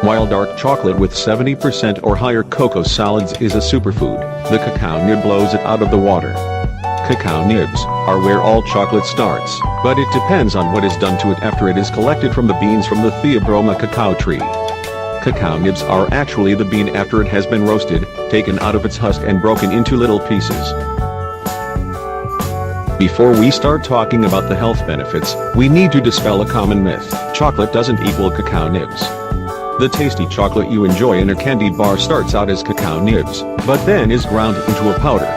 While dark chocolate with 70% or higher cocoa solids is a superfood, the cacao nib blows it out of the water. Cacao nibs are where all chocolate starts, but it depends on what is done to it after it is collected from the beans from the Theobroma cacao tree. Cacao nibs are actually the bean after it has been roasted, taken out of its husk and broken into little pieces. Before we start talking about the health benefits, we need to dispel a common myth: chocolate doesn't equal cacao nibs. The tasty chocolate you enjoy in a candy bar starts out as cacao nibs, but then is ground into a powder.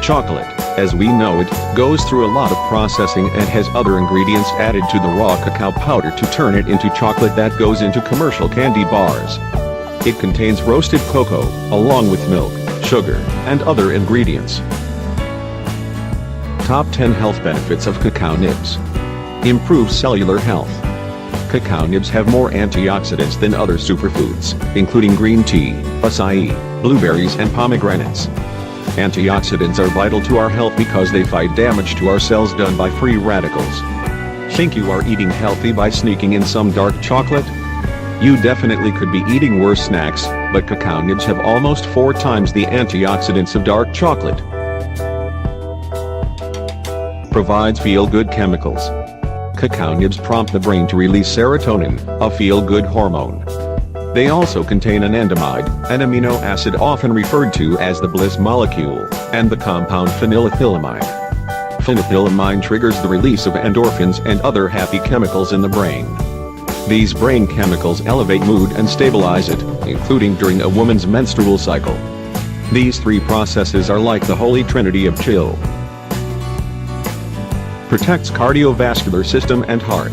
Chocolate, as we know it, goes through a lot of processing and has other ingredients added to the raw cacao powder to turn it into chocolate that goes into commercial candy bars. It contains roasted cocoa, along with milk, sugar, and other ingredients. Top 10 health benefits of cacao nibs. Improves cellular health. Cacao nibs have more antioxidants than other superfoods, including green tea, acai, blueberries and pomegranates. Antioxidants are vital to our health because they fight damage to our cells done by free radicals. Think you are eating healthy by sneaking in some dark chocolate? You definitely could be eating worse snacks, but cacao nibs have almost 4 times the antioxidants of dark chocolate. Provides feel-good chemicals. Cacao nibs prompt the brain to release serotonin, a feel-good hormone. They also contain anandamide, an amino acid often referred to as the bliss molecule, and the compound phenethylamine. Phenethylamine triggers the release of endorphins and other happy chemicals in the brain. These brain chemicals elevate mood and stabilize it, including during a woman's menstrual cycle. These 3 processes are like the holy trinity of chill. Protects cardiovascular system and heart.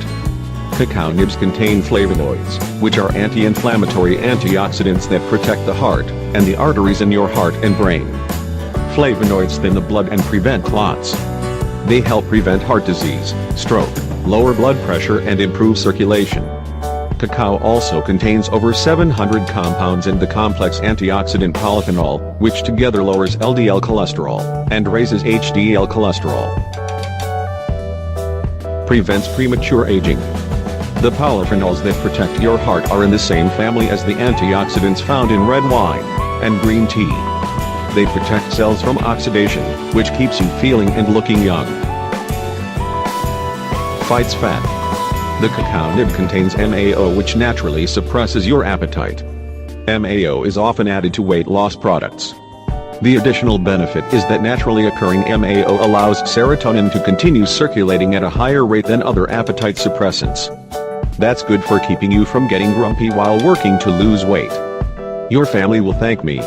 Cacao nibs contain flavonoids, which are anti-inflammatory antioxidants that protect the heart and the arteries in your heart and brain. Flavonoids thin the blood and prevent clots. They help prevent heart disease, stroke, lower blood pressure and improve circulation. Cacao also contains over 700 compounds in the complex antioxidant polyphenol, which together lowers LDL cholesterol and raises HDL cholesterol. Prevents premature aging. The polyphenols that protect your heart are in the same family as the antioxidants found in red wine and green tea. They protect cells from oxidation, which keeps you feeling and looking young. Fights fat. The cacao nib contains MAO, which naturally suppresses your appetite. MAO is often added to weight loss products. The additional benefit is that naturally occurring MAO allows serotonin to continue circulating at a higher rate than other appetite suppressants. That's good for keeping you from getting grumpy while working to lose weight. Your family will thank me.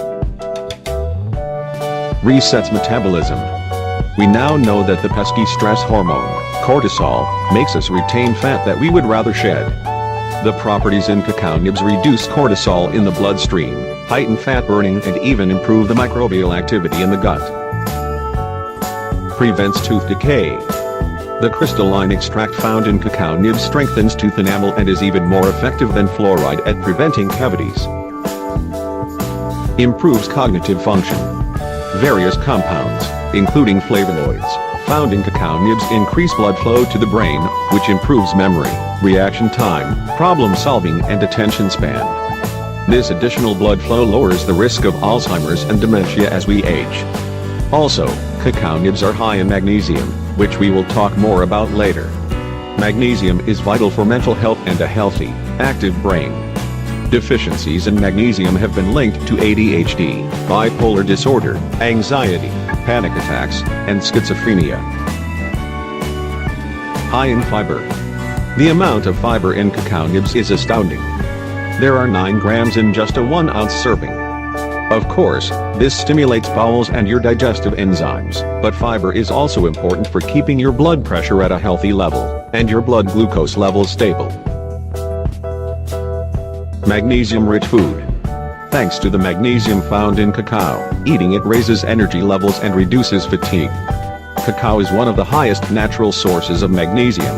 Resets metabolism. We now know that the pesky stress hormone, cortisol, makes us retain fat that we would rather shed. The properties in cacao nibs reduce cortisol in the bloodstream, heighten fat burning and even improve the microbial activity in the gut. Prevents tooth decay. The crystalline extract found in cacao nibs strengthens tooth enamel and is even more effective than fluoride at preventing cavities. Improves cognitive function. Various compounds, including flavonoids, found in cacao nibs increase blood flow to the brain, which improves memory, reaction time, problem solving and attention span. This additional blood flow lowers the risk of Alzheimer's and dementia as we age. Also, cacao nibs are high in magnesium, which we will talk more about later. Magnesium is vital for mental health and a healthy, active brain. Deficiencies in magnesium have been linked to ADHD, bipolar disorder, anxiety, panic attacks, and schizophrenia. High in fiber. The amount of fiber in cacao nibs is astounding. There are 9 grams in just a 1-ounce serving. Of course, this stimulates bowels and your digestive enzymes, but fiber is also important for keeping your blood pressure at a healthy level, and your blood glucose levels stable. Magnesium-rich food. Thanks to the magnesium found in cacao, eating it raises energy levels and reduces fatigue. Cacao is one of the highest natural sources of magnesium.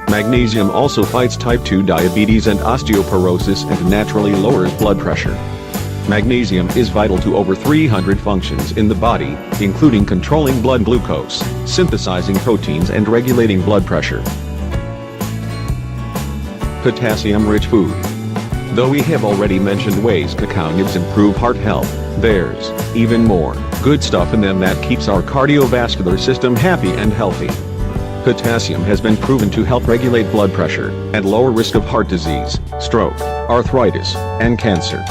Magnesium also fights type 2 diabetes and osteoporosis and naturally lowers blood pressure. Magnesium is vital to over 300 functions in the body, including controlling blood glucose, synthesizing proteins and regulating blood pressure. Potassium-rich food. Though we have already mentioned ways cacao nibs improve heart health, there's even more good stuff in them that keeps our cardiovascular system happy and healthy. Potassium has been proven to help regulate blood pressure and lower risk of heart disease, stroke, arthritis, and cancer.